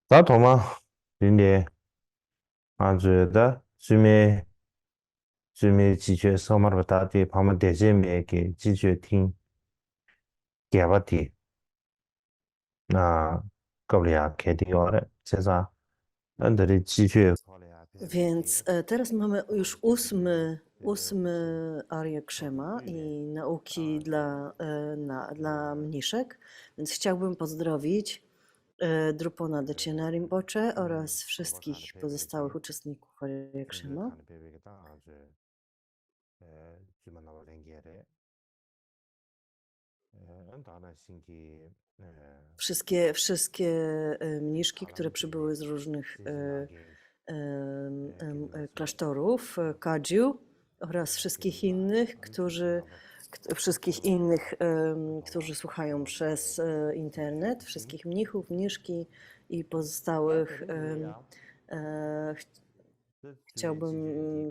早懂吗？今年俺觉得最美几句说嘛不打的，旁边电视面给几句听，给不的，那搞不了肯定要的，这啥？俺这里几句。Więc teraz mamy już ósmy Arię Krzema i nauki dla mniszek, więc chciałbym pozdrowić Drupona Decena Rinpoche oraz wszystkich pozostałych uczestników Arię Krzema. Wszystkie mniszki, które przybyły z różnych klasztorów, Kadziu oraz którzy słuchają przez internet, wszystkich mnichów, mniszki i pozostałych. Chciałbym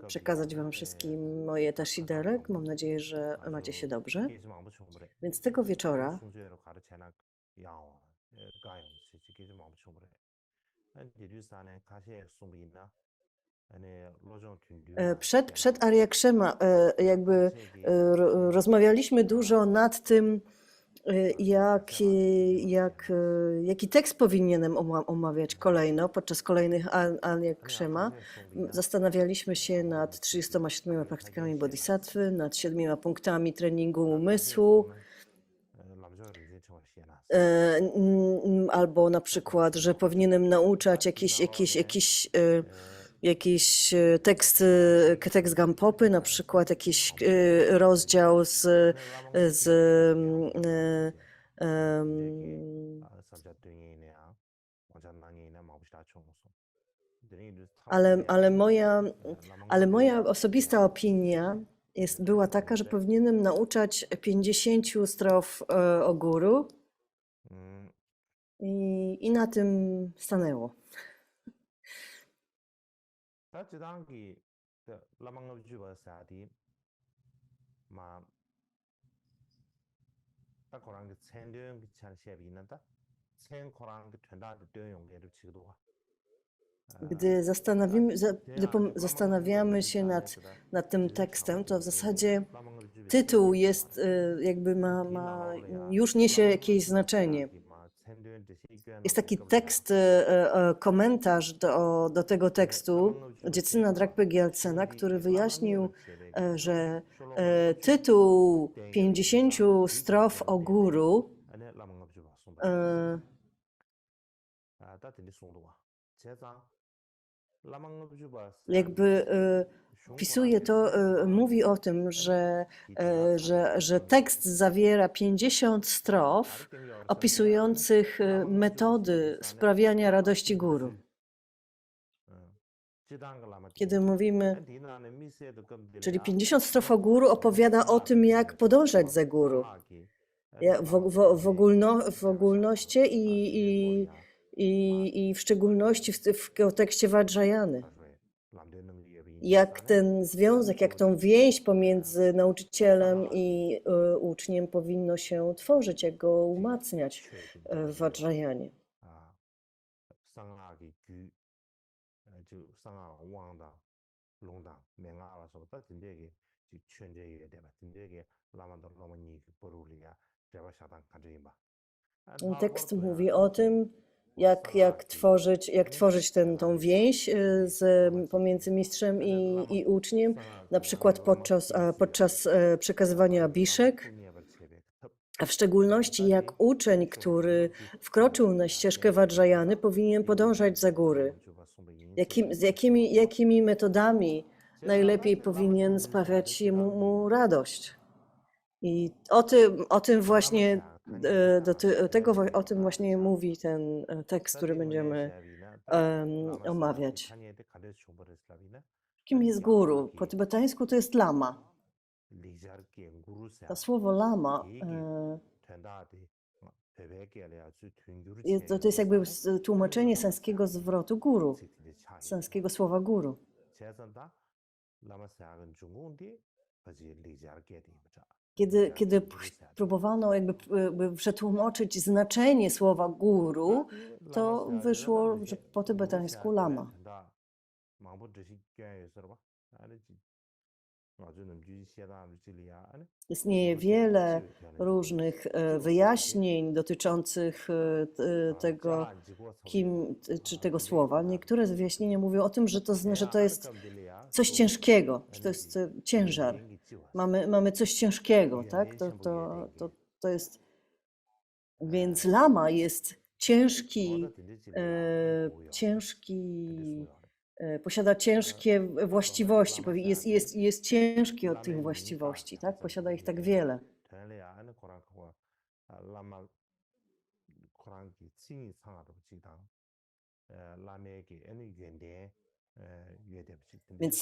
przekazać Wam wszystkim moje tashiderek. Mam nadzieję, że macie się dobrze. Więc tego wieczora przed Arya Krzema rozmawialiśmy dużo nad tym, jaki tekst powinienem omawiać kolejno podczas kolejnych Arya Krzema. Zastanawialiśmy się nad 37 praktykami bodhisattwy, nad 7 punktami treningu umysłu, albo na przykład, że powinienem nauczać jakiś tekst Gampopy, na przykład jakiś rozdział z ale moja osobista opinia była taka, że powinienem nauczać 50 strof o guru i na tym stanęło. Gdy zastanawiamy się nad tym tekstem, to w zasadzie tytuł jest, ma już niesie jakieś znaczenie. Jest taki tekst, komentarz do tego tekstu Dziecyna Drakpy Gyaltsena, który wyjaśnił, że tytuł 50 strof o guru opisuje to, mówi o tym, że tekst zawiera 50 strof opisujących metody sprawiania radości guru. Kiedy mówimy, czyli 50 strof o guru opowiada o tym, jak podążać za guru. W ogólności i w szczególności w kontekście Vajrayany. Jak ten związek, jak tą więź pomiędzy nauczycielem i uczniem powinno się tworzyć, jak go umacniać w Vajrayanie. Tekst mówi o tym, jak tworzyć tą więź pomiędzy mistrzem i uczniem, na przykład podczas przekazywania abiszek, a w szczególności jak uczeń, który wkroczył na ścieżkę Vajrayany, powinien podążać za góry. Jakimi metodami najlepiej powinien sprawiać mu radość. I o tym właśnie mówi ten tekst, który będziemy omawiać. Kim jest guru? Po tybetańsku to jest lama. To słowo lama to jest jakby tłumaczenie sańskiego zwrotu guru, sańskiego słowa guru. Kiedy próbowano jakby przetłumaczyć znaczenie słowa guru, to wyszło, że po tybetańsku lama. Istnieje wiele różnych wyjaśnień dotyczących tego, czy tego słowa. Niektóre wyjaśnienia mówią o tym, że to jest coś ciężkiego, że to jest ciężar. Mamy coś ciężkiego, tak? To jest. Więc lama jest ciężki, posiada ciężkie właściwości, jest ciężki od tych właściwości, tak? Posiada ich tak wiele. Więc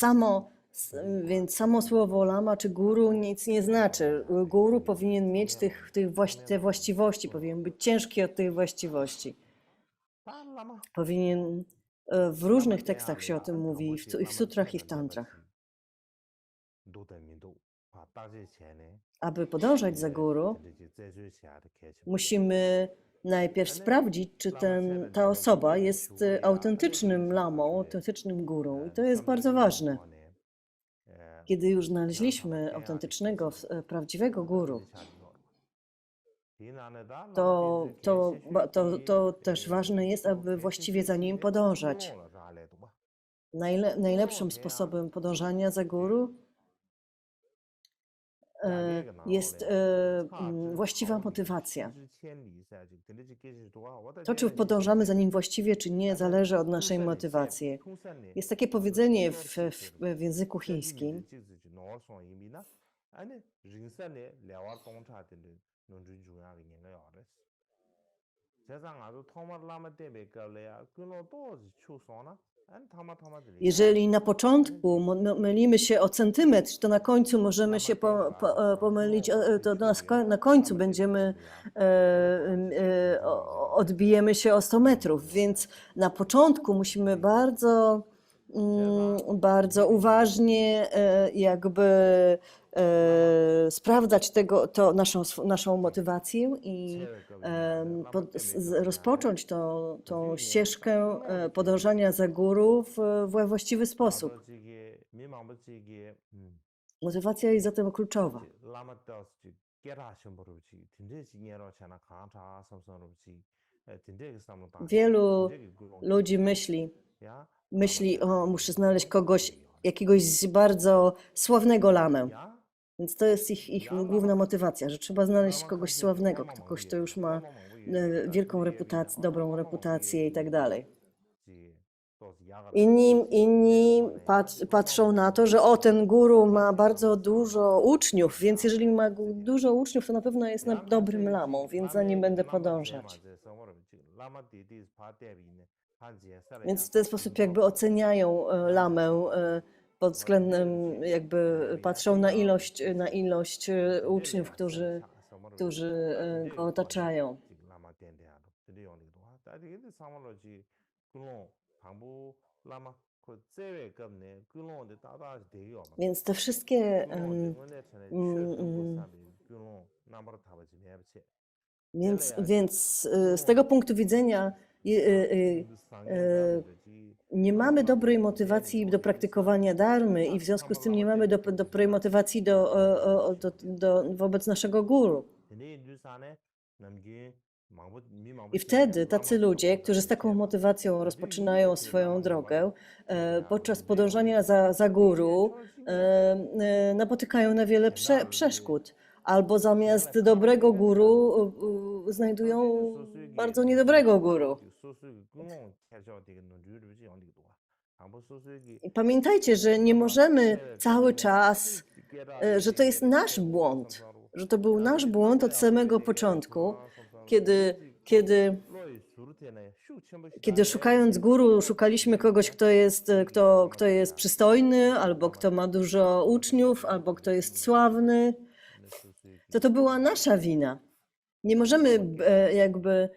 samo słowo lama czy guru nic nie znaczy. Guru powinien mieć te właściwości, powinien być ciężki od tych właściwości. Powinien, w różnych tekstach się o tym mówi, i w sutrach, i w tantrach. Aby podążać za guru, musimy najpierw sprawdzić, czy ta osoba jest autentycznym lamą, autentycznym guru. I to jest bardzo ważne. Kiedy już znaleźliśmy autentycznego, prawdziwego guru, to też ważne jest, aby właściwie za nim podążać. Najlepszym sposobem podążania za guru jest właściwa motywacja. To, czy podążamy za nim właściwie, czy nie, zależy od naszej motywacji. Jest takie powiedzenie w języku chińskim, jeżeli na początku mylimy się o centymetr, to na końcu możemy się pomylić, to na końcu odbijemy się o 100 metrów, więc na początku musimy bardzo uważnie jakby sprawdzać naszą motywację i rozpocząć tą ścieżkę podążania za guru we właściwy sposób. Motywacja jest zatem kluczowa. Wielu ludzi myśli, o, muszę znaleźć jakiegoś bardzo sławnego lamę. Więc to jest ich główna motywacja, że trzeba znaleźć kogoś sławnego, kogoś, kto już ma wielką reputację, dobrą reputację i tak dalej. Inni patrzą na to, że ten guru ma bardzo dużo uczniów, więc jeżeli ma dużo uczniów, to na pewno jest dobrym lamą, więc za nim będę podążać. Więc w ten sposób jakby oceniają lamę pod względem, jakby patrzą na ilość uczniów, którzy go otaczają. Więc te wszystkie więc z tego punktu widzenia nie mamy dobrej motywacji do praktykowania dharmy i w związku z tym nie mamy dobrej motywacji wobec naszego guru. I wtedy tacy ludzie, którzy z taką motywacją rozpoczynają swoją drogę, podczas podążania za guru napotykają na wiele przeszkód. Albo zamiast dobrego guru znajdują bardzo niedobrego guru. I pamiętajcie, że nie możemy cały czas, że to jest nasz błąd, że to był nasz błąd od samego początku, kiedy szukając guru szukaliśmy kogoś, kto jest przystojny, albo kto ma dużo uczniów, albo kto jest sławny, to była nasza wina. Nie możemy jakby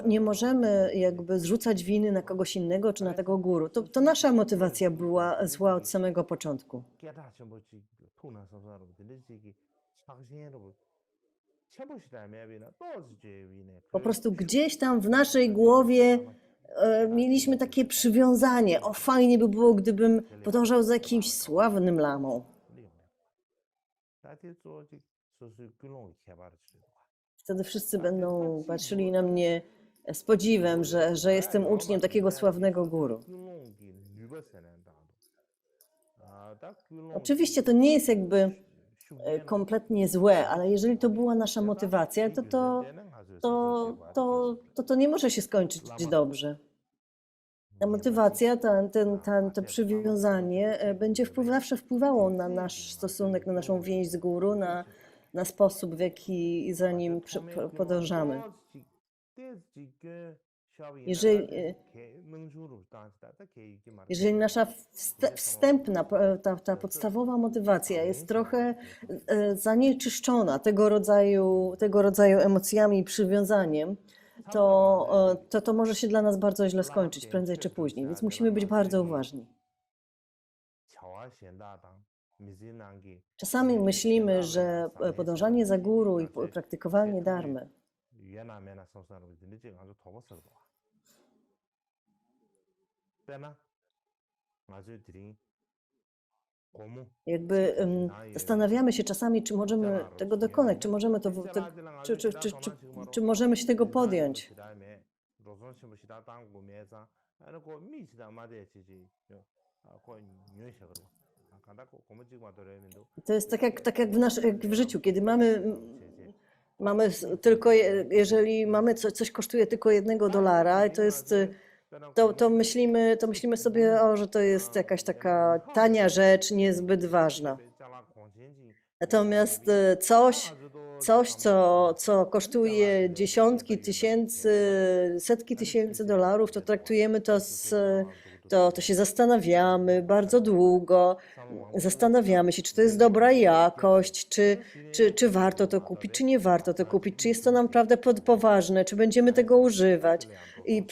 nie możemy jakby zrzucać winy na kogoś innego czy na tego guru. To nasza motywacja była zła od samego początku. Po prostu gdzieś tam w naszej głowie mieliśmy takie przywiązanie. O, fajnie by było, gdybym podążał za jakimś sławnym lamą. Wtedy wszyscy będą patrzyli na mnie z podziwem, że jestem uczniem takiego sławnego guru. Oczywiście to nie jest jakby kompletnie złe, ale jeżeli to była nasza motywacja, to nie może się skończyć dobrze. Ta motywacja, to przywiązanie będzie zawsze wpływało na nasz stosunek, na naszą więź z guru, na sposób, w jaki za nim podążamy. Jeżeli nasza wstępna, ta podstawowa motywacja jest trochę zanieczyszczona tego rodzaju emocjami i przywiązaniem, to może się dla nas bardzo źle skończyć, prędzej czy później, więc musimy być bardzo uważni. Czasami myślimy, że podążanie za guru i praktykowanie dharmy jakby zastanawiamy się czasami, czy możemy tego dokonać, czy możemy czy możemy się tego podjąć. To jest tak jak jak w życiu, kiedy mamy tylko, jeżeli mamy coś kosztuje tylko $1, to jest to myślimy sobie, że to jest jakaś taka tania rzecz, niezbyt ważna. Natomiast coś co kosztuje dziesiątki tysięcy, setki tysięcy dolarów, to traktujemy to się zastanawiamy bardzo długo, zastanawiamy się, czy to jest dobra jakość, czy warto to kupić, czy nie warto to kupić, czy jest to naprawdę poważne, czy będziemy tego używać. I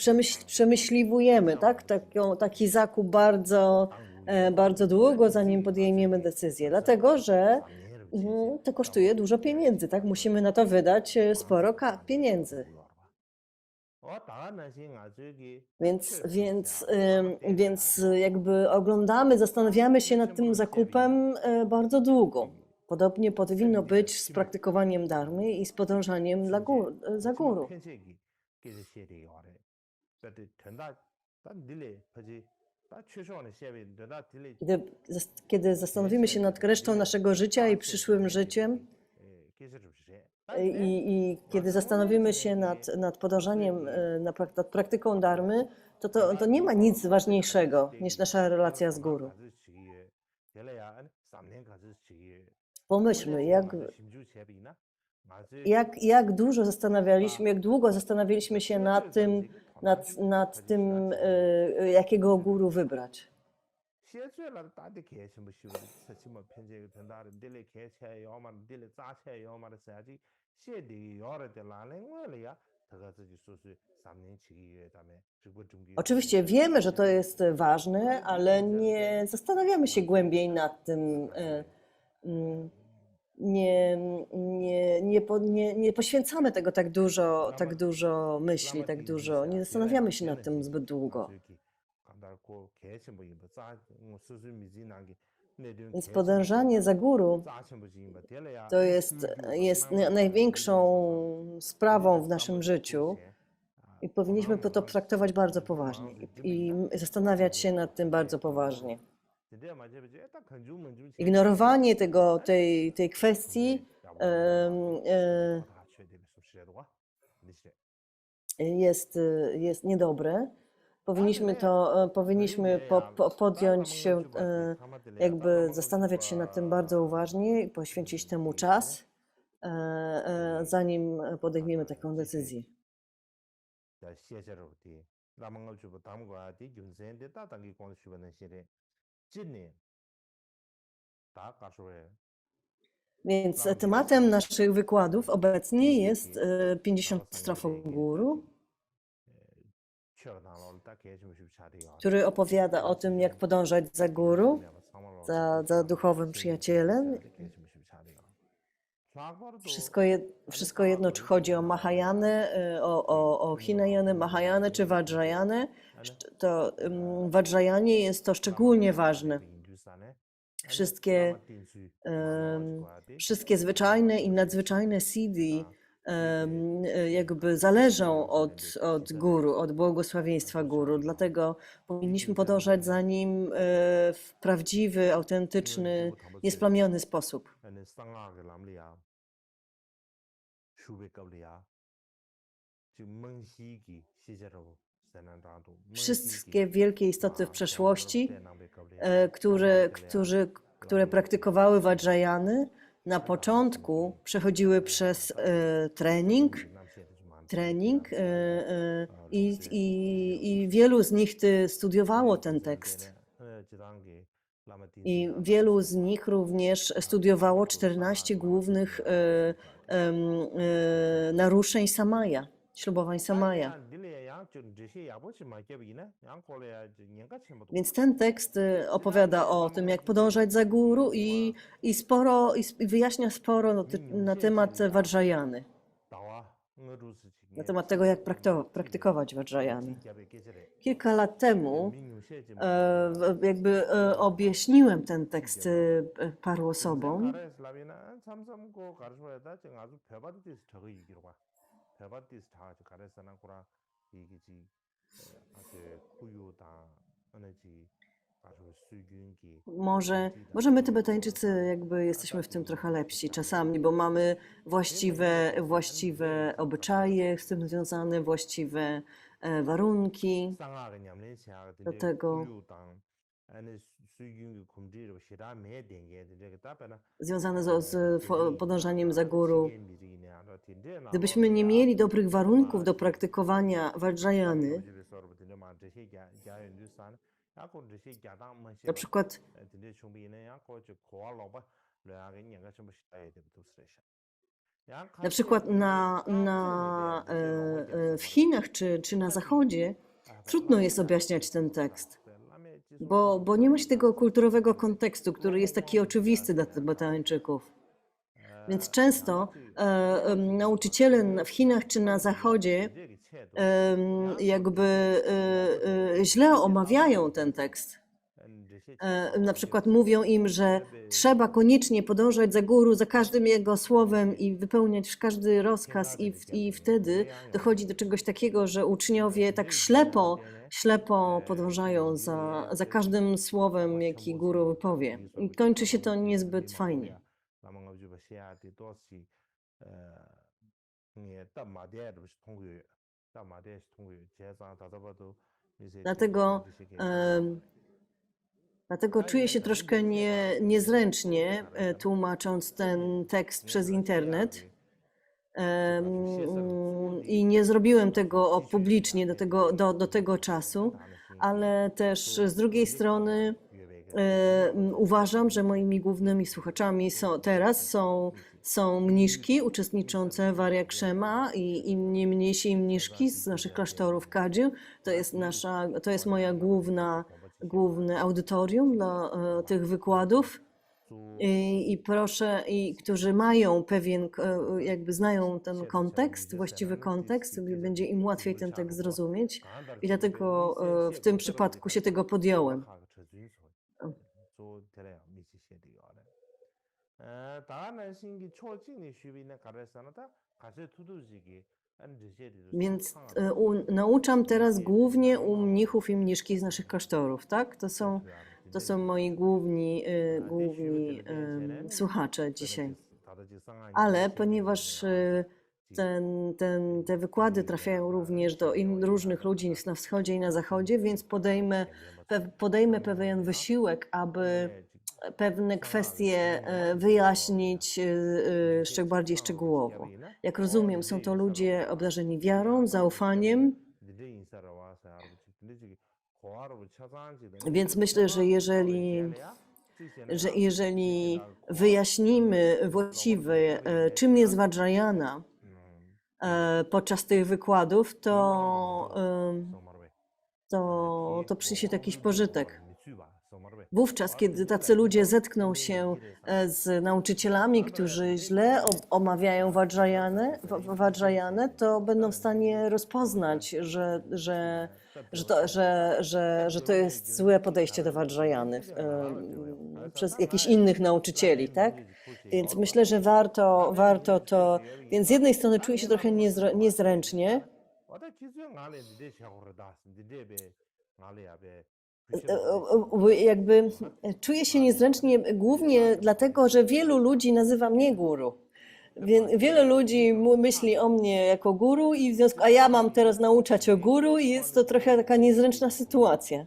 przemyśliwujemy, tak? Taki zakup bardzo długo, zanim podejmiemy decyzję, dlatego że to kosztuje dużo pieniędzy, tak? Musimy na to wydać sporo pieniędzy. Więc jakby zastanawiamy się nad tym zakupem bardzo długo. Podobnie powinno być z praktykowaniem dharmy i z podążaniem za guru. Kiedy zastanowimy się nad resztą naszego życia i przyszłym życiem, i kiedy zastanowimy się nad podążaniem, nad praktyką dharmy, to nie ma nic ważniejszego niż nasza relacja z guru. Pomyślmy, jak długo zastanawialiśmy się nad tym, jakiego guru wybrać. Oczywiście wiemy, że to jest ważne, ale nie zastanawiamy się głębiej nad tym. Nie poświęcamy tego tak dużo myśli, nie zastanawiamy się nad tym zbyt długo. Więc podążanie za guru to jest największą sprawą w naszym życiu i powinniśmy to traktować bardzo poważnie i zastanawiać się nad tym bardzo poważnie. Ignorowanie tej kwestii jest niedobre. Powinniśmy podjąć się, jakby zastanawiać się nad tym bardzo uważnie i poświęcić temu czas, zanim podejmiemy taką decyzję. Więc tematem naszych wykładów obecnie jest 50 strof o guru, który opowiada o tym, jak podążać za guru. za duchowym przyjacielem. Wszystko jedno, czy chodzi o Mahajanę, o Hinajanę, Mahajanę czy Vajrayanę, to w Vajrayanie jest to szczególnie ważne. Wszystkie zwyczajne i nadzwyczajne siddhi jakby zależą od guru, od błogosławieństwa guru. Dlatego powinniśmy podążać za nim w prawdziwy, autentyczny, niesplamiony sposób. Wszystkie wielkie istoty w przeszłości, które praktykowały Vajrayany, na początku przechodziły przez trening i wielu z nich studiowało ten tekst. I wielu z nich również studiowało 14 głównych naruszeń samaja, ślubowań samaja. Więc ten tekst opowiada o tym, jak podążać za guru i wyjaśnia sporo na temat Vajrayany. Na temat tego, jak praktykować Vajrayany. Kilka lat temu jakby objaśniłem ten tekst paru osobom. Może my Tybetańczycy jakby jesteśmy w tym trochę lepsi czasami, bo mamy właściwe obyczaje z tym związane, właściwe warunki do tego, związane z podążaniem za guru. Gdybyśmy nie mieli dobrych warunków do praktykowania Vajrayany, na przykład w Chinach czy na Zachodzie trudno jest objaśniać ten tekst, bo nie ma się tego kulturowego kontekstu, który jest taki oczywisty dla Tybetańczyków. Więc często nauczyciele w Chinach czy na Zachodzie jakby źle omawiają ten tekst. Na przykład mówią im, że trzeba koniecznie podążać za guru, za każdym jego słowem i wypełniać każdy rozkaz i wtedy dochodzi do czegoś takiego, że uczniowie tak ślepo podążają za każdym słowem, jaki guru wypowie. I kończy się to niezbyt fajnie. Dlatego czuję się troszkę niezręcznie tłumacząc ten tekst przez internet i nie zrobiłem tego publicznie do tego czasu, ale też z drugiej strony uważam, że moimi głównymi słuchaczami są mniszki uczestniczące w Arya Kshema i inni mniejsi i mniszki z naszych klasztorów Kadziu. To jest moja główne audytorium dla tych wykładów i którzy mają jakby znają ten kontekst, właściwy kontekst, będzie im łatwiej ten tekst zrozumieć i dlatego w tym przypadku się tego podjąłem. Więc nauczam teraz głównie u mnichów i mniszki z naszych klasztorów, tak? To są moi główni słuchacze dzisiaj. Ale ponieważ te wykłady trafiają również do różnych ludzi na wschodzie i na zachodzie, więc podejmę pewien wysiłek, aby pewne kwestie wyjaśnić bardziej szczegółowo. Jak rozumiem, są to ludzie obdarzeni wiarą, zaufaniem, więc myślę, że jeżeli wyjaśnimy właściwie, czym jest Vajrayana podczas tych wykładów, to przyniesie to jakiś pożytek. Wówczas, kiedy tacy ludzie zetkną się z nauczycielami, którzy źle omawiają Vajrayanę, to będą w stanie rozpoznać, że to jest złe podejście do Vajrayany przez jakichś innych nauczycieli, tak? Więc myślę, że warto to. Więc z jednej strony czuję się trochę niezręcznie, jakby czuję się niezręcznie głównie dlatego, że wielu ludzi nazywa mnie guru. Wiele ludzi myśli o mnie jako guru i w związku, a ja mam teraz nauczać o guru i jest to trochę taka niezręczna sytuacja.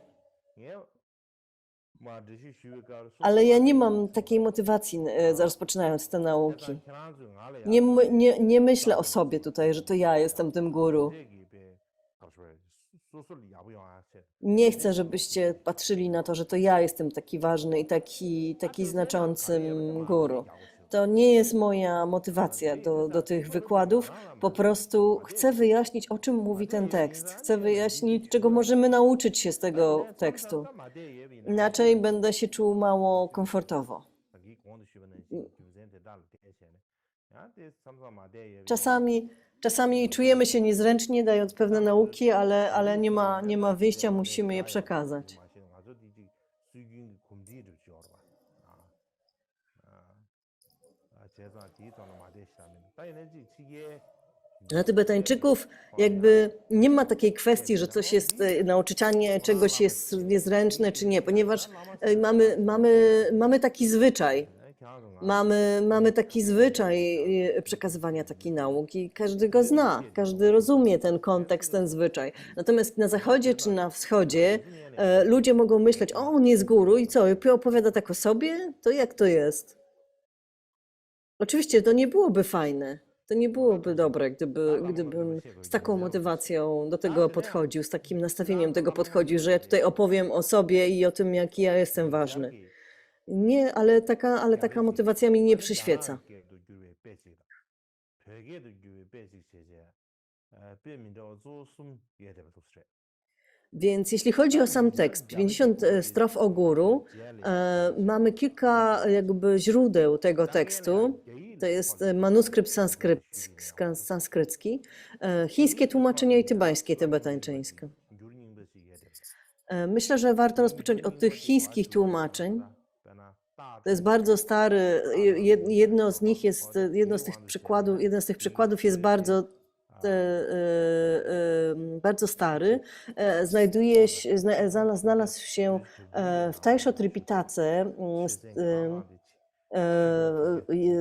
Ale ja nie mam takiej motywacji rozpoczynając te nauki. Nie myślę o sobie tutaj, że to ja jestem tym guru. Nie chcę, żebyście patrzyli na to, że to ja jestem taki ważny i taki znaczącym guru. To nie jest moja motywacja do tych wykładów. Po prostu chcę wyjaśnić, o czym mówi ten tekst. Chcę wyjaśnić, czego możemy nauczyć się z tego tekstu. Inaczej będę się czuł mało komfortowo. Czasami czujemy się niezręcznie, dając pewne nauki, ale nie ma wyjścia, musimy je przekazać. Dla Tybetańczyków jakby nie ma takiej kwestii, że coś jest, nauczanie czegoś jest niezręczne czy nie, ponieważ mamy taki zwyczaj. Mamy taki zwyczaj przekazywania takiej nauki. Każdy go zna, każdy rozumie ten kontekst, ten zwyczaj. Natomiast na zachodzie czy na wschodzie ludzie mogą myśleć, o, on jest guru i co, opowiada tak o sobie? To jak to jest? Oczywiście to nie byłoby fajne. To nie byłoby dobre, gdybym z taką motywacją do tego podchodził, z takim nastawieniem tego podchodził, że ja tutaj opowiem o sobie i o tym, jaki ja jestem ważny. Nie, ale taka motywacja mi nie przyświeca. Więc jeśli chodzi o sam tekst, 50 strof o guru, mamy kilka jakby źródeł tego tekstu. To jest manuskrypt sanskrycki, chińskie tłumaczenie i tybetańskie. Myślę, że warto rozpocząć od tych chińskich tłumaczeń. To jest bardzo stary, jedno z tych przykładów jest bardzo stary. Znalazł się w Taisho Tripitace,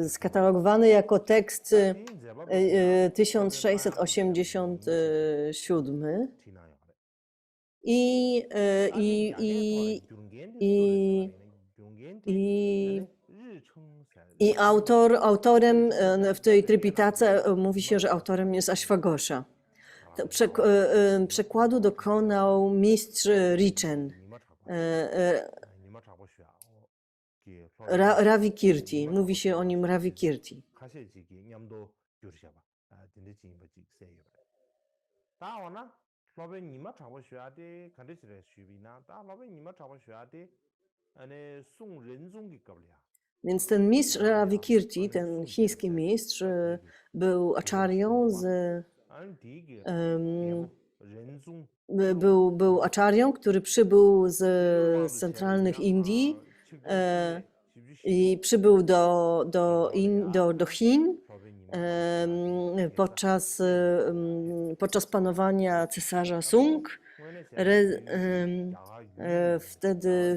skatalogowany jako tekst 1687 i autorem w tej Tripitace mówi się, że autorem jest Ashwagosha. Przekładu dokonał mistrz Richen, Ravi Kirti. Mówi się o nim Ravi Kirti. Więc ten mistrz Ravi Kirti, ten chiński mistrz, był acharyą był acharyą, który przybył z centralnych Indii i przybył do Chin podczas panowania cesarza Sung.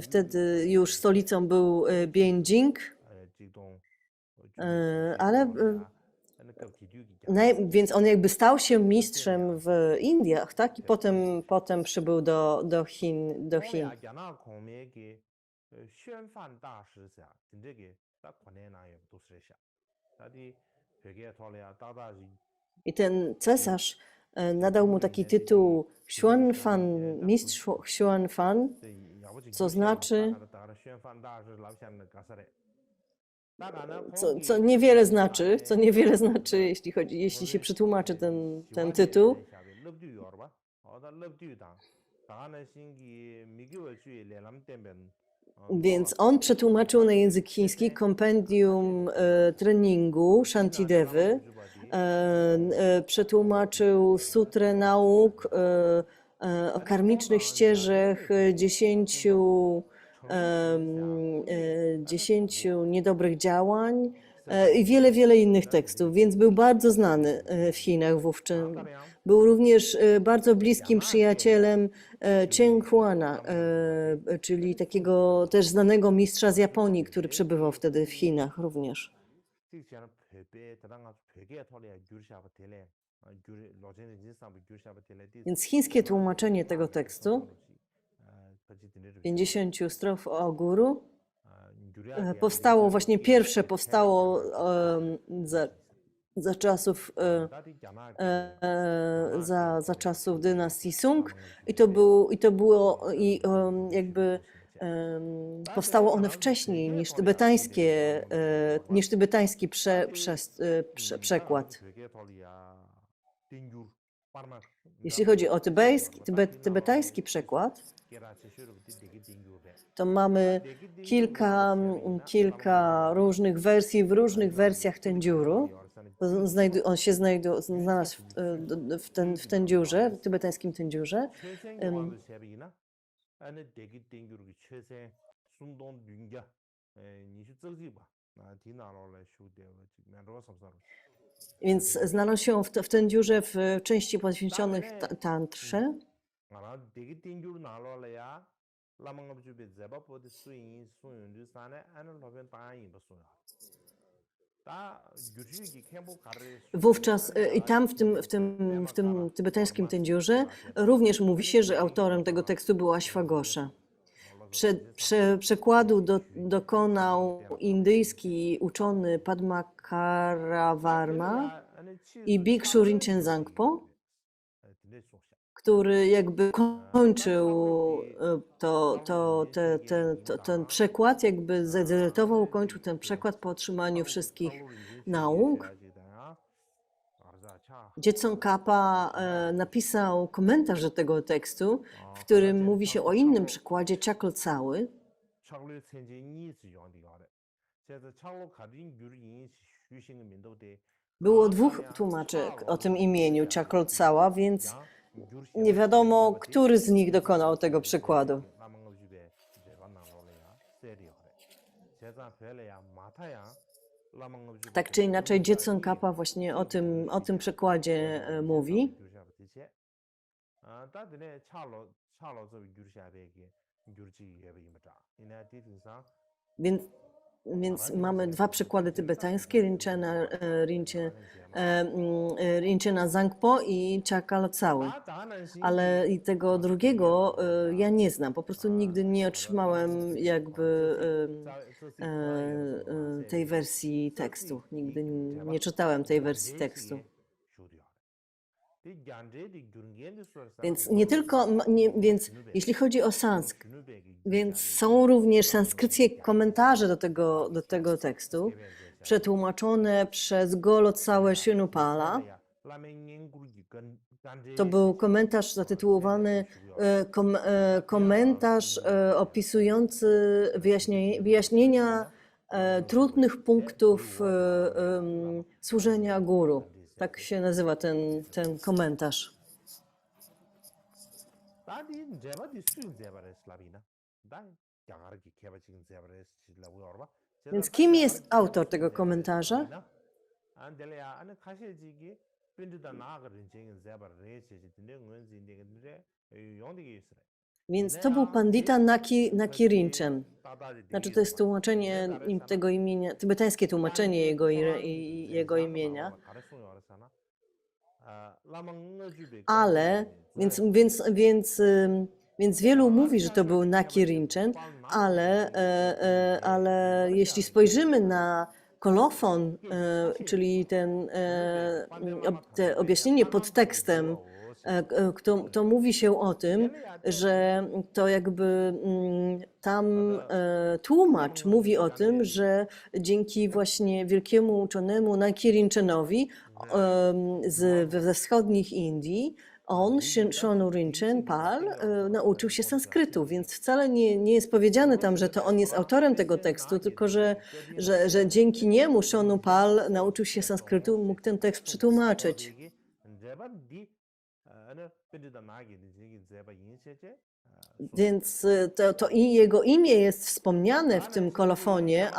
Wtedy już stolicą był Beijing, więc on jakby stał się mistrzem w Indiach, tak? I potem przybył do Chin. I ten cesarz nadał mu taki tytuł Xuanfan, mistrz Xuanfan, co znaczy, co niewiele znaczy, jeśli się przetłumaczy ten tytuł. Więc on przetłumaczył na język chiński kompendium treningu Shantidevy, przetłumaczył sutrę nauk o karmicznych ścieżach 10 niedobrych działań i wiele, wiele innych tekstów, więc był bardzo znany w Chinach wówczas. Był również bardzo bliskim przyjacielem Chen Huana, czyli takiego też znanego mistrza z Japonii, który przebywał wtedy w Chinach również. Więc chińskie tłumaczenie tego tekstu, 50 strof o guru, powstało, właśnie pierwsze powstało za czasów za czasów dynastii Sung powstało one wcześniej niż tybetański przekład. Jeśli chodzi o tybetański przekład, to mamy kilka różnych wersji w różnych wersjach tendziuru. On się znalazł w tendziurze, w tybetańskim tendziurze. Więc znalazł się w tendziurze w części poświęconych tantrze. Wówczas i tam w tym tybetańskim tendziurze również mówi się, że autorem tego tekstu była Ashwagosha. Przekładu dokonał indyjski uczony Padmakaravarma i Bhikshu Rinchen Zangpo, który jakby kończył ten przekład, jakby zedytował, kończył ten przekład po otrzymaniu wszystkich nauk. Jetson Kapa napisał komentarz do tego tekstu, w którym mówi się o innym przykładzie Chaklcały. Było dwóch tłumaczek o tym imieniu Chaklcała, więc nie wiadomo, który z nich dokonał tego przekładu. Tak czy inaczej, Jetson Kapa właśnie o tym przekładzie mówi. Więc mamy dwa przykłady tybetańskie, Rinchena Zangpo i Chakalcały. Ale i tego drugiego ja nie znam, po prostu nigdy nie otrzymałem jakby tej wersji tekstu, nigdy nie czytałem tej wersji tekstu. Więc nie tylko, więc jeśli chodzi o sanskryt, więc są również sanskryckie komentarze do tego tekstu, przetłumaczone przez Golodsawe Shinupala. To był komentarz zatytułowany komentarz opisujący wyjaśnienia trudnych punktów służenia guru. Tak się nazywa ten komentarz. Więc kim jest autor tego komentarza? Więc to był Pandita Naki Rinchen. Znaczy to jest tłumaczenie tego imienia, tybetańskie tłumaczenie jego imienia. Ale, więc wielu mówi, że to był Naki Rinchen, ale jeśli spojrzymy na kolofon, czyli te objaśnienie pod tekstem, to mówi się o tym, że to jakby tam tłumacz mówi o tym, że dzięki właśnie wielkiemu uczonemu Naki Rinchenowi ze wschodnich Indii on, Shonu Rinchen Pal, nauczył się sanskrytu, więc wcale nie jest powiedziane tam, że to on jest autorem tego tekstu, tylko że dzięki niemu Shonu Pal nauczył się sanskrytu, mógł ten tekst przetłumaczyć. Więc to i jego imię jest wspomniane w tym kolofonie,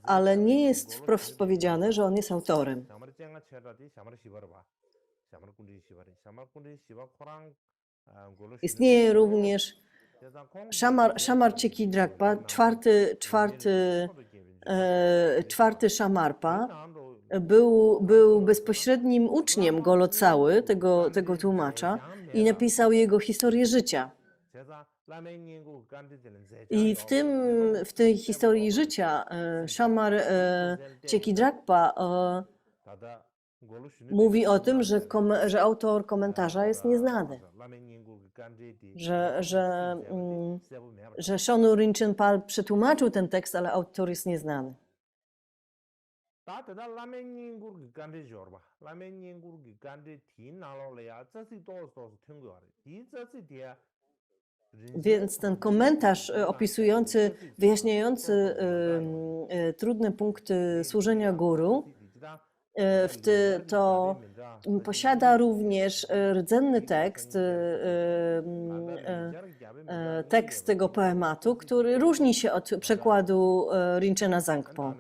ale nie jest wprost powiedziane, że on jest autorem. Istnieje również Shamar Cheki Drakpa, czwarty Shamarpa, był bezpośrednim uczniem Golocały, tego tłumacza, i napisał jego historię życia. I w tej historii życia Shamar Cheki Drakpa mówi o tym, że autor komentarza jest nieznany, że Shonu Rinchen Pal przetłumaczył ten tekst, ale autor jest nieznany. Więc ten komentarz opisujący, wyjaśniający trudne punkty służenia guru, to posiada również rdzenny tekst tego poematu, który różni się od przekładu Rinchena Zangpo.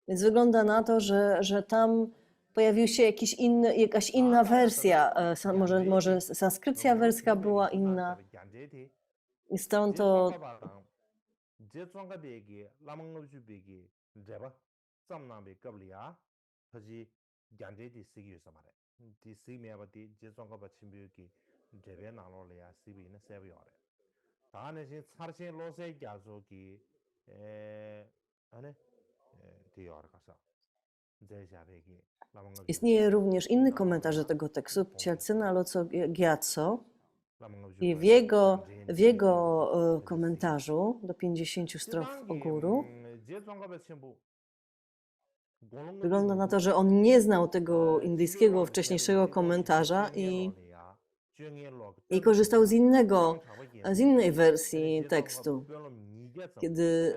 Więc wygląda na to, że tam pojawił się jakaś inna wersja, może sanskrycja wersja była inna i stąd to istnieje również inny komentarz do tego tekstu, Chelcena Lotso Gyatso, i w jego komentarzu do 50 strof o guru wygląda na to, że on nie znał tego indyjskiego wcześniejszego komentarza i korzystał z innej wersji tekstu. Kiedy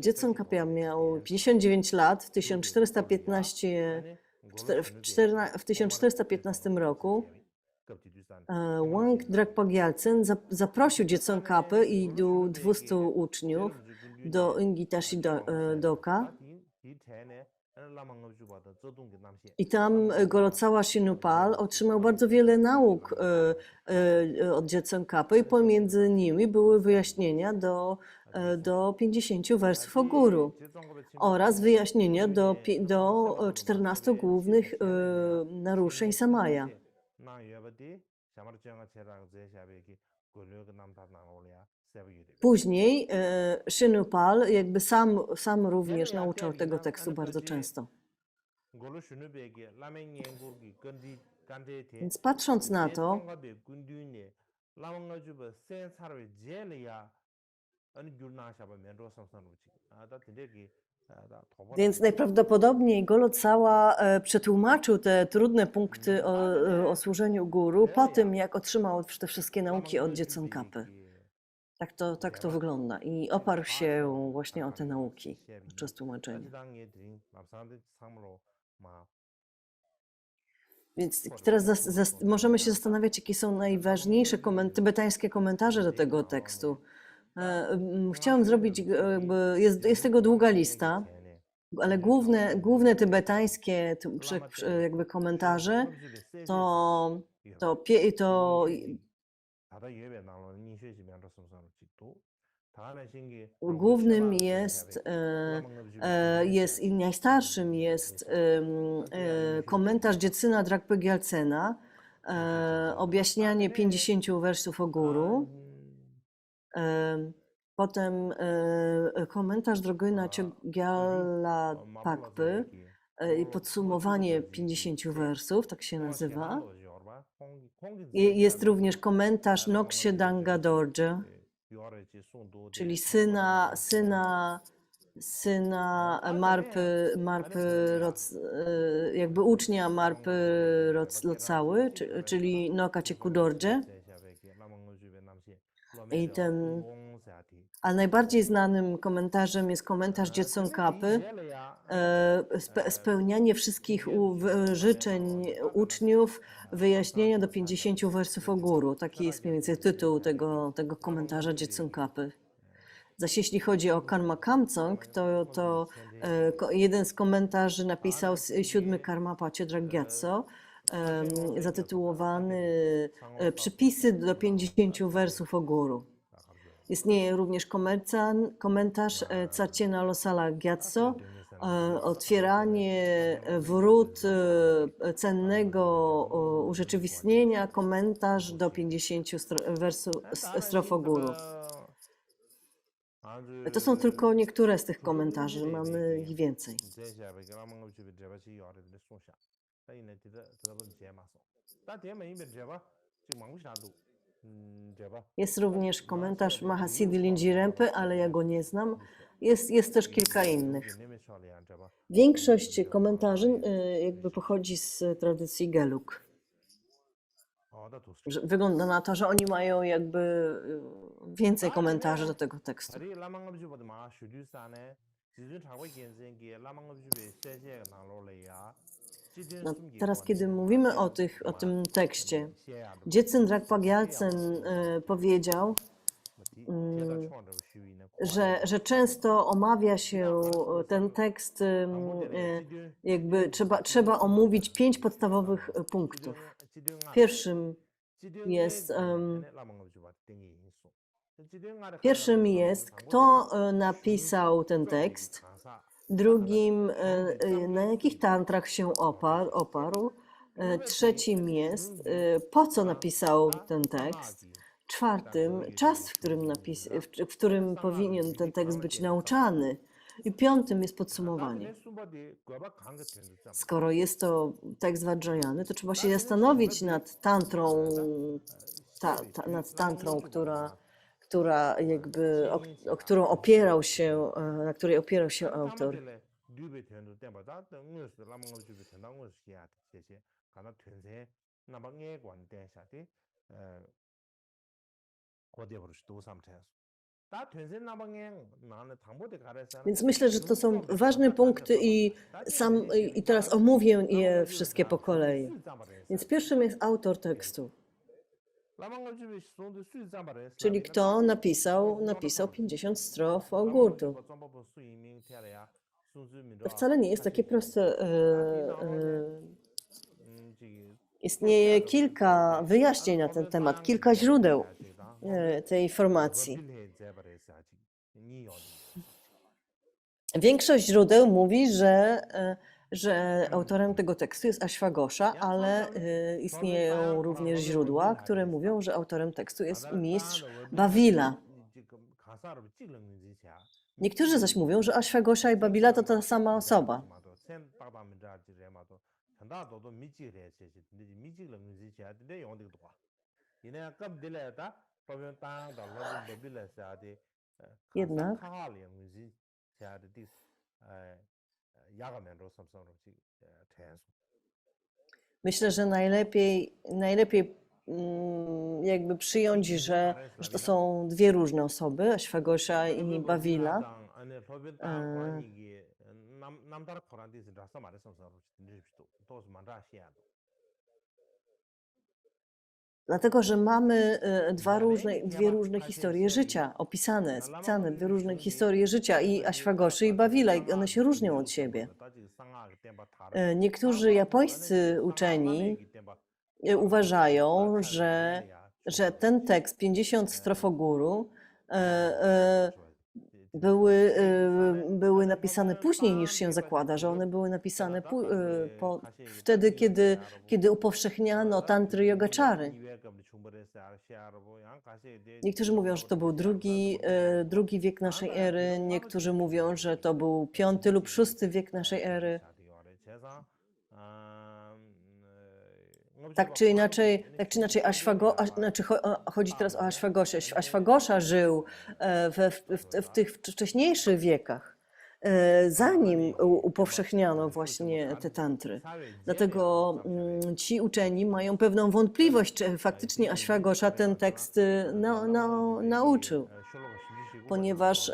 Jetson Kapia miał 59 lat w 1415 roku, Wang Drakpa Gyaltsen zaprosił Jetson Kapę i 200 uczniów do Ingitashi Doka. I tam Golocała Shinupal otrzymał bardzo wiele nauk od Jetson Kapy i pomiędzy nimi były wyjaśnienia do 50 wersów o guru oraz wyjaśnienia do 14 głównych naruszeń Samaya. Później Shinupal jakby sam również nauczał tego tekstu bardzo często. Więc patrząc na to, więc najprawdopodobniej Golocała przetłumaczył te trudne punkty o służeniu guru po tym, jak otrzymał te wszystkie nauki od Jetson Kapy. Tak to wygląda i oparł się właśnie o te nauki podczas tłumaczenia. Więc teraz możemy się zastanawiać, jakie są najważniejsze tybetańskie komentarze do tego tekstu. Chciałam zrobić, jest tego długa lista, ale główne tybetańskie jakby komentarze to głównym jest i najstarszym jest komentarz Jetsyna Drakpy Gyaltsena, objaśnianie 50 wersów o guru. Potem komentarz Drogyna Chogyala Pakpy i podsumowanie 50 wersów, tak się nazywa. Jest również komentarz Nokshe Danga Dorje, czyli syna syna jakby ucznia Marpy Locały, czyli Noka Ciekudorje. I a najbardziej znanym komentarzem jest komentarz Jetson Kapy, spełnianie wszystkich życzeń uczniów, wyjaśnienia do 50 wersów o guru. Taki jest mniej więcej tytuł tego komentarza Jetson Kapy. Zaś jeśli chodzi o Karma Kamtsong, to jeden z komentarzy napisał 7 Karma Pacie Gyatso, zatytułowany Przypisy do 50 wersów o guru. Istnieje również komentarz Tsarciena Losala Gyatso, otwieranie wrót cennego urzeczywistnienia, komentarz do 50 strof o guru. To są tylko niektóre z tych komentarzy, mamy ich więcej. Jest również komentarz Mahasiddhi Linji Rempe, ale ja go nie znam. Jest też kilka innych. Większość komentarzy jakby pochodzi z tradycji Gelug. Wygląda na to, że oni mają jakby więcej komentarzy do tego tekstu. No, teraz, kiedy mówimy o tym tekście, Jetsun Dragpa Gyaltsen powiedział, że często omawia się ten tekst, jakby trzeba omówić 5 podstawowych punktów. Pierwszym jest, kto napisał ten tekst. Drugim, na jakich tantrach się oparł. Trzecim jest, po co napisał ten tekst. Czwartym, czas, w którym powinien ten tekst być nauczany. I piątym jest podsumowanie. Skoro jest to tekst Vajrayany, to trzeba się zastanowić nad tantrą, która jakby, na której opierał się autor. Więc myślę, że to są ważne punkty i teraz omówię je wszystkie po kolei. Więc pierwszym jest autor tekstu. Czyli kto napisał 50 strof o gurtu. To wcale nie jest takie proste. Istnieje kilka wyjaśnień na ten temat, kilka źródeł tej informacji. Większość źródeł mówi, że autorem tego tekstu jest Ashwagosha, ale istnieją również źródła, które mówią, że autorem tekstu jest mistrz Bawila. Niektórzy zaś mówią, że Ashwagosha i Bawila to ta sama osoba. Jednak myślę, że najlepiej jakby przyjąć, że to są dwie różne osoby, Ashwagosha i Bawila. Dlatego, że mamy dwie różne historie życia opisane, spisane, dwie różne historie życia i Ashwagoszy i Bawila, i one się różnią od siebie. Niektórzy japońscy uczeni uważają, że ten tekst 50 strof o guru były napisane później niż się zakłada, że one były napisane wtedy, kiedy upowszechniano tantry yogaczary. Niektórzy mówią, że to był drugi wiek naszej ery, niektórzy mówią, że to był V lub VI wiek naszej ery. Tak czy inaczej chodzi teraz o Ashwagoszę. Ashwagosha żył w tych wcześniejszych wiekach. zanim upowszechniano właśnie te tantry. Dlatego ci uczeni mają pewną wątpliwość, czy faktycznie Ashwagosha ten tekst nauczył, ponieważ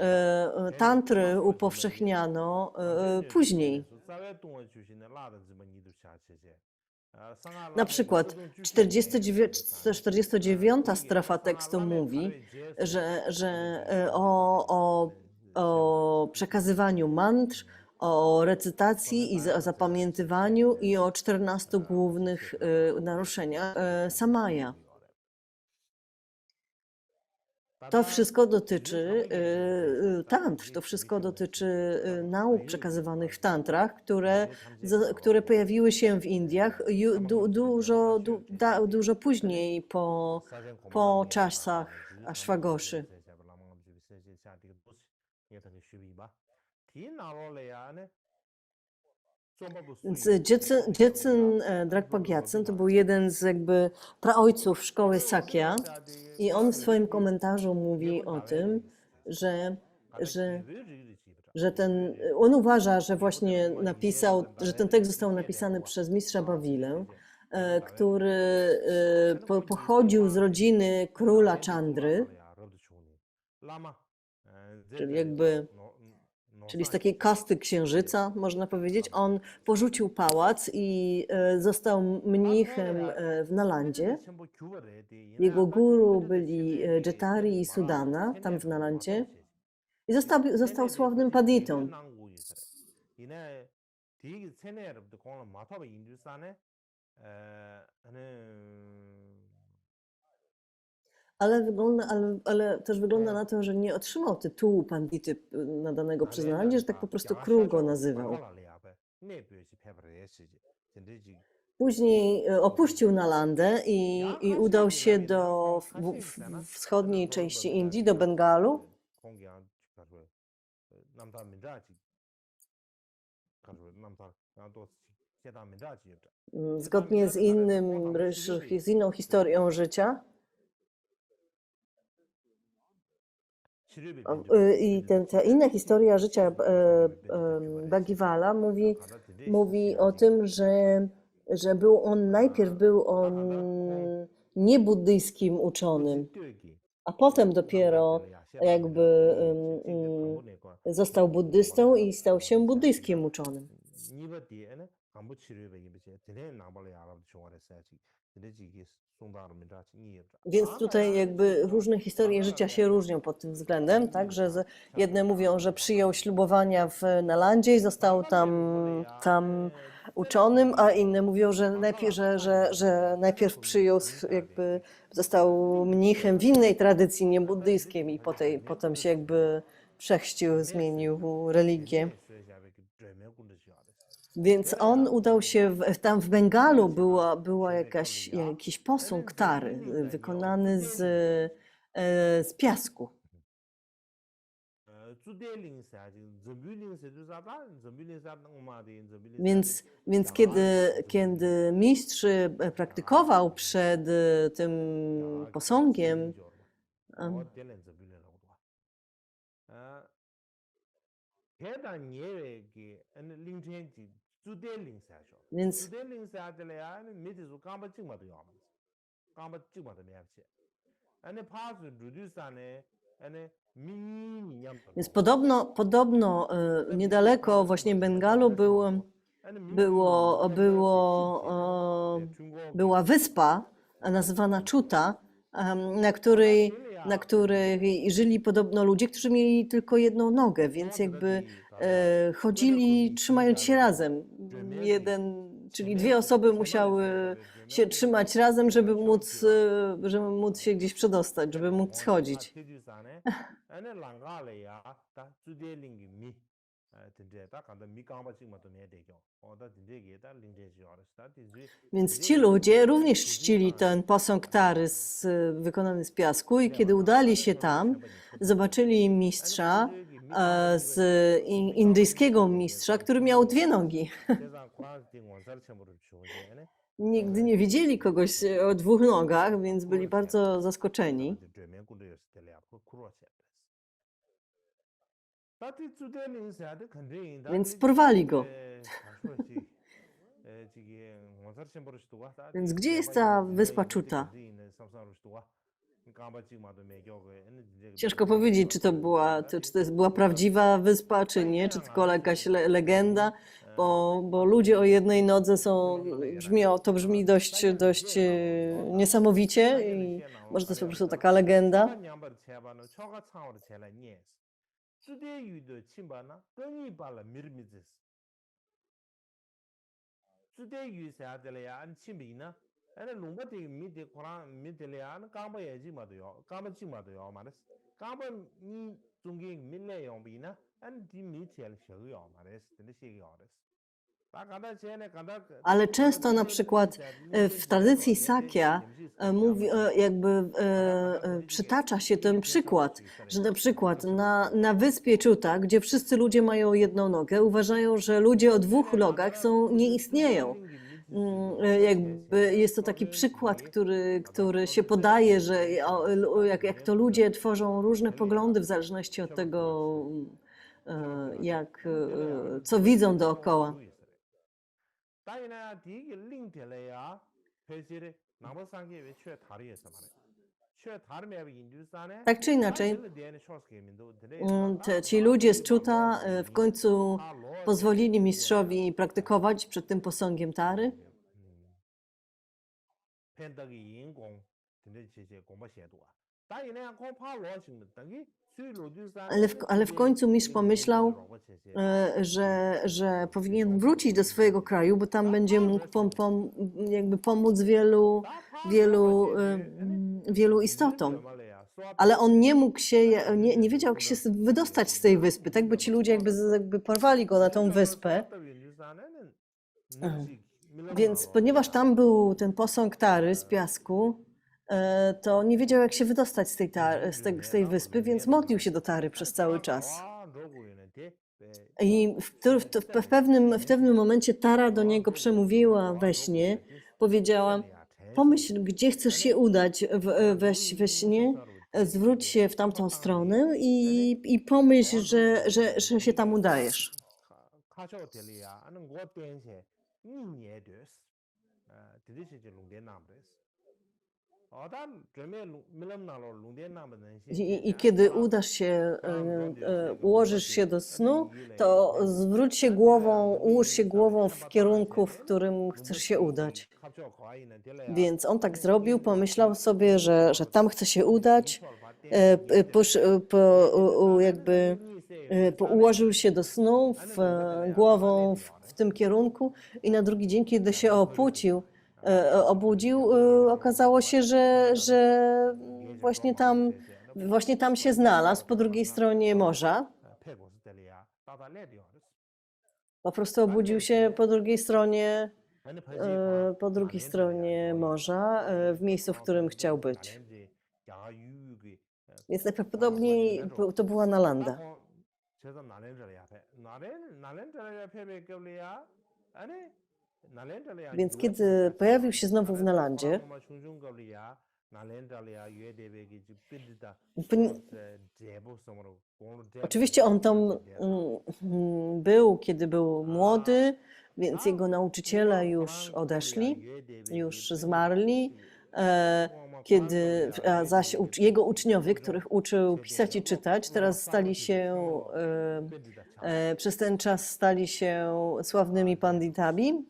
tantry upowszechniano później. Na przykład 49 strofa tekstu mówi, że o przekazywaniu mantr, o recytacji i zapamiętywaniu i o 14 głównych naruszeniach samaja. To wszystko dotyczy tantr, to wszystko dotyczy nauk przekazywanych w tantrach, które pojawiły się w Indiach dużo później po czasach Ashwagoszy. Więc Jetsun Dragpa Gyatso to był jeden z jakby praojców szkoły Sakya i on w swoim komentarzu mówi o tym, on uważa, że właśnie że ten tekst został napisany przez mistrza Bawilę, który pochodził z rodziny króla Chandry, czyli z takiej kasty księżyca, można powiedzieć. On porzucił pałac i został mnichem w Nalandzie. Jego guru byli Jetari i Sudana, tam w Nalandzie. I został sławnym paditą. Ale też wygląda na to, że nie otrzymał tytułu pandity nadanego przez Nalandzie, że tak po prostu król go nazywał. Później opuścił Nalandę i udał się do wschodniej części Indii, do Bengalu. Zgodnie z inną historią życia. I ta inna historia życia Bhagivata mówi o tym, że najpierw był on niebuddyjskim uczonym, a potem dopiero jakby został buddystą i stał się buddyjskim uczonym. Więc tutaj jakby różne historie życia się różnią pod tym względem, tak, że jedne mówią, że przyjął ślubowania w Nalandzie i został tam uczonym, a inne mówią, że najpierw został mnichem w innej tradycji niebuddyjskiej i potem się jakby przechrzcił, zmienił religię. Więc on udał się, tam w Bengalu była jakiś posąg Tary, wykonany z piasku. Więc kiedy mistrz praktykował przed tym posągiem, więc podobno niedaleko właśnie Bengalu była wyspa nazywana Chuta, na której żyli podobno ludzie, którzy mieli tylko jedną nogę, więc jakby chodzili trzymając się razem. Czyli dwie osoby musiały się trzymać razem, żeby móc się gdzieś przedostać, żeby móc chodzić. Więc ci ludzie również czcili ten posąg Tary wykonany z piasku i kiedy udali się tam, zobaczyli mistrza, indyjskiego mistrza, który miał dwie nogi. Nigdy nie widzieli kogoś o dwóch nogach, więc byli bardzo zaskoczeni. Więc porwali go. Więc gdzie jest ta wyspa Czuta? Ciężko powiedzieć, czy to była prawdziwa wyspa, czy nie, czy tylko jakaś legenda, bo ludzie o jednej nodze to brzmi dość niesamowicie i może to jest po prostu taka legenda. Ale często na przykład w tradycji Sakya przytacza się ten przykład, że na przykład na wyspie Czuta, gdzie wszyscy ludzie mają jedną nogę, uważają, że ludzie o dwóch nogach nie istnieją. Jakby jest to taki przykład, który się podaje, że jak to ludzie tworzą różne poglądy w zależności od tego, co widzą dookoła. Tak czy inaczej, ci ludzie z Czuta w końcu pozwolili mistrzowi praktykować przed tym posągiem Tary. Ale w końcu mistrz pomyślał, że powinien wrócić do swojego kraju, bo tam będzie mógł jakby pomóc wielu istotom. Ale on nie mógł nie wiedział, jak się wydostać z tej wyspy, tak? Bo ci ludzie jakby porwali go na tą wyspę. Więc ponieważ tam był ten posąg Tary z piasku, to nie wiedział, jak się wydostać z tej wyspy, więc modlił się do Tary przez cały czas. I w pewnym momencie Tara do niego przemówiła we śnie, powiedziała: pomyśl, gdzie chcesz się udać we śnie, zwróć się w tamtą stronę i pomyśl, że się tam udajesz. I kiedy ułożysz się do snu, to ułóż się głową w kierunku, w którym chcesz się udać. Więc on tak zrobił, pomyślał sobie, że tam chce się udać, ułożył się do snu głową w tym kierunku i na drugi dzień, kiedy się obudził, okazało się, że właśnie tam się znalazł, po drugiej stronie morza. Po prostu obudził się po drugiej stronie morza, w miejscu, w którym chciał być. Więc najprawdopodobniej to była Nalanda. Więc kiedy pojawił się znowu w Nalandzie, oczywiście on tam był, kiedy był młody, więc jego nauczyciele już odeszli, już zmarli, zaś jego uczniowie, których uczył pisać i czytać, teraz przez ten czas stali się sławnymi panditami.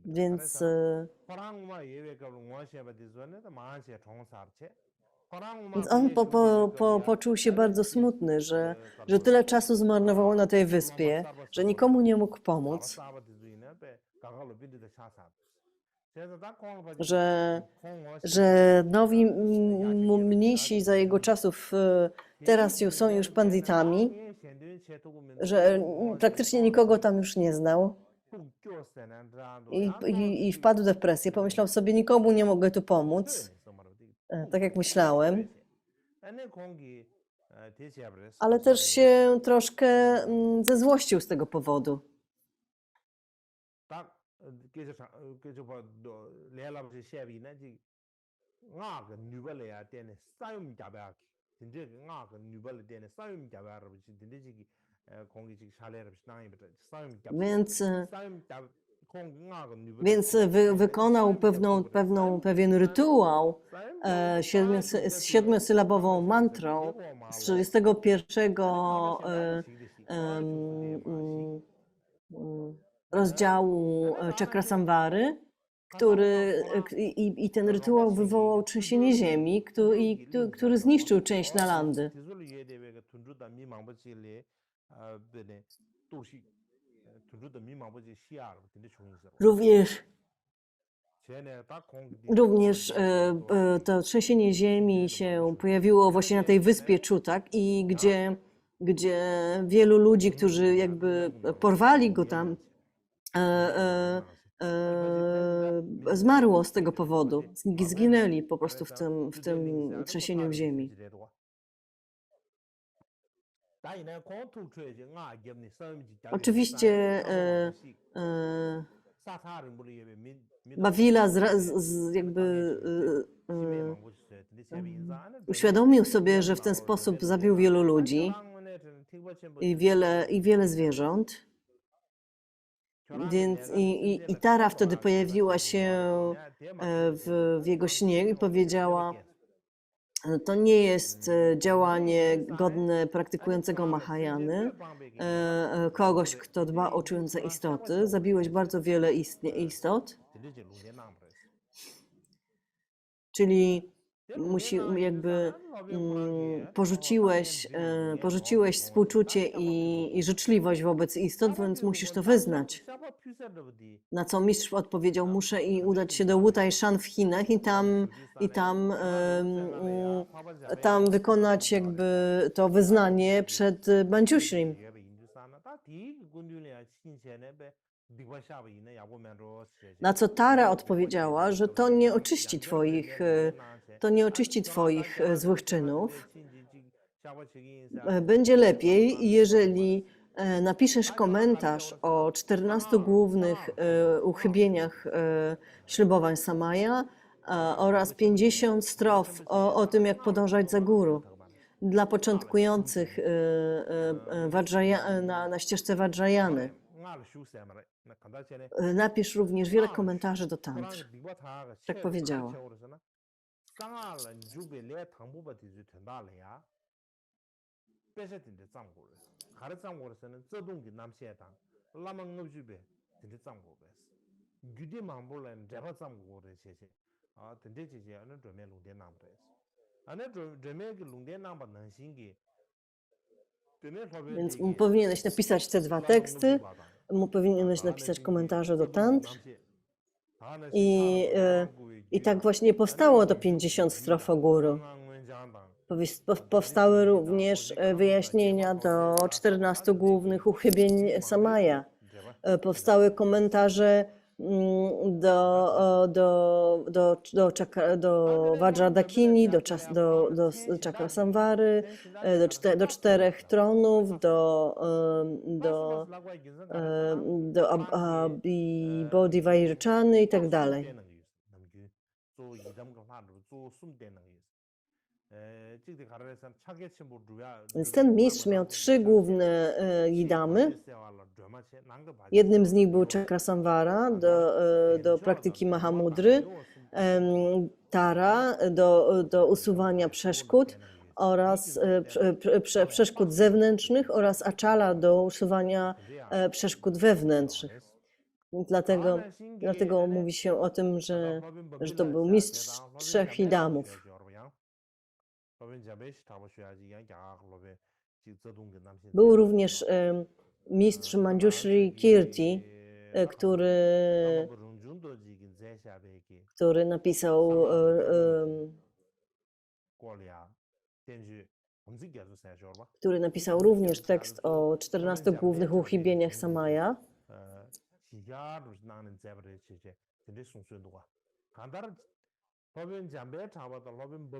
Więc on poczuł się bardzo smutny, że tyle czasu zmarnował na tej wyspie, że nikomu nie mógł pomóc, że nowi mnisi za jego czasów teraz są już panditami, że praktycznie nikogo tam już nie znał i wpadł w depresję. Pomyślał sobie, nikomu nie mogę tu pomóc, tak jak myślałem, ale też się troszkę zezłościł z tego powodu. Więc, wykonał pewien rytuał z siedmiosylabową mantrą z 31 rozdziału Chakrasamvary, i ten rytuał wywołał trzęsienie ziemi, który zniszczył część Nalandy. Również to trzęsienie ziemi się pojawiło właśnie na tej wyspie Chutak i gdzie wielu ludzi, którzy jakby porwali go tam, zmarło z tego powodu. Zginęli po prostu w tym trzęsieniu ziemi. Oczywiście Bawila uświadomił sobie, że w ten sposób zabił wielu ludzi i wiele zwierząt. Więc i Tara wtedy pojawiła się w jego śnie i powiedziała: to nie jest działanie godne praktykującego Mahayany, kogoś, kto dba o czujące istoty. Zabiłeś bardzo wiele istot. Czyli porzuciłeś współczucie i życzliwość wobec istot, więc musisz to wyznać. Na co mistrz odpowiedział: muszę udać się do Wutai Shan w Chinach i tam wykonać jakby to wyznanie przed Manjushrim. Na co Tara odpowiedziała, że to nie oczyści twoich złych czynów. Będzie lepiej, jeżeli napiszesz komentarz o 14 głównych uchybieniach ślubowań Samaya oraz 50 strof o tym, jak podążać za guru. Dla początkujących na ścieżce Vajrayany. Napisz również wiele komentarzy do tantry. Tak powiedziała. Więc powinieneś napisać te dwa teksty, powinieneś napisać komentarze do tantr. I tak właśnie powstało to 50 strof o guru. Powstały również wyjaśnienia do 14 głównych uchybień Samaya. Powstały komentarze do Vajradakini, do Chakrasamvary, do 4 tronów, do Bodhivajrczany i tak dalej. Więc ten mistrz miał 3 główne yidamy. Jednym z nich był Chakrasamvara do praktyki Mahamudry, Tara do usuwania przeszkód oraz przeszkód zewnętrznych oraz Achala do usuwania przeszkód wewnętrznych. Dlatego mówi się o tym, że to był mistrz 3 yidamów. Był również mistrz Manjushri Kirti, który napisał również tekst o 14 głównych uchybieniach Samaya.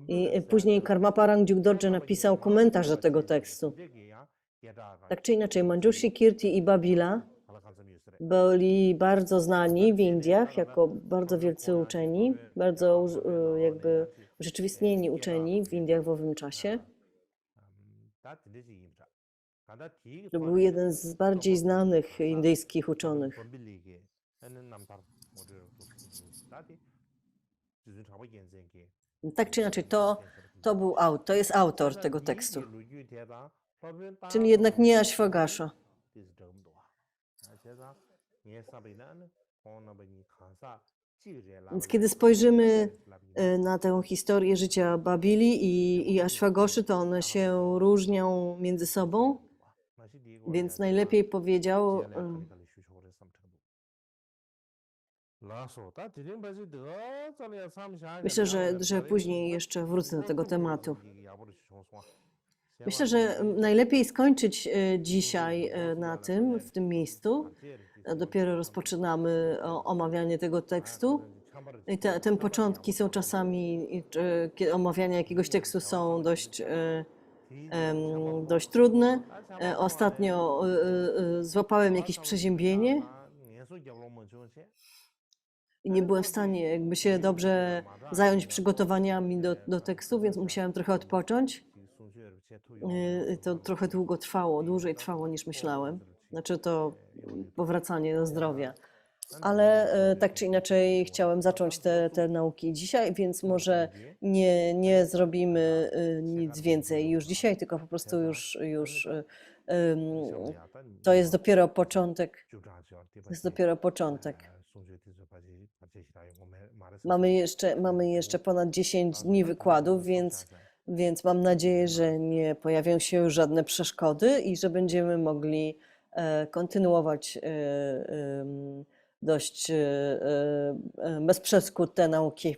I później Karmaparang Jugdorje napisał komentarz do tego tekstu. Tak czy inaczej, Manjushri Kirti i Babila byli bardzo znani w Indiach jako bardzo wielcy uczeni, bardzo jakby urzeczywistnieni uczeni w Indiach w owym czasie. To był jeden z bardziej znanych indyjskich uczonych. Tak czy inaczej, to jest autor tego tekstu, czyli jednak nie Ashwagasha. Więc kiedy spojrzymy na tę historię życia Babili i Ashwagoszy, to one się różnią między sobą, więc najlepiej powiedział, myślę, że później jeszcze wrócę do tego tematu. Myślę, że najlepiej skończyć dzisiaj w tym miejscu. Dopiero rozpoczynamy omawianie tego tekstu. I te początki są czasami, omawiania jakiegoś tekstu są dość trudne. Ostatnio złapałem jakieś przeziębienie i nie byłem w stanie jakby się dobrze zająć przygotowaniami do tekstu, więc musiałem trochę odpocząć. To trochę dłużej trwało niż myślałem. Znaczy to powracanie do zdrowia. Ale tak czy inaczej chciałem zacząć te nauki dzisiaj, więc może nie zrobimy nic więcej już dzisiaj, tylko po prostu to jest dopiero początek. To jest dopiero początek. Mamy jeszcze ponad 10 dni wykładów, więc mam nadzieję, że nie pojawią się już żadne przeszkody i że będziemy mogli kontynuować dość bez przeszkód te nauki.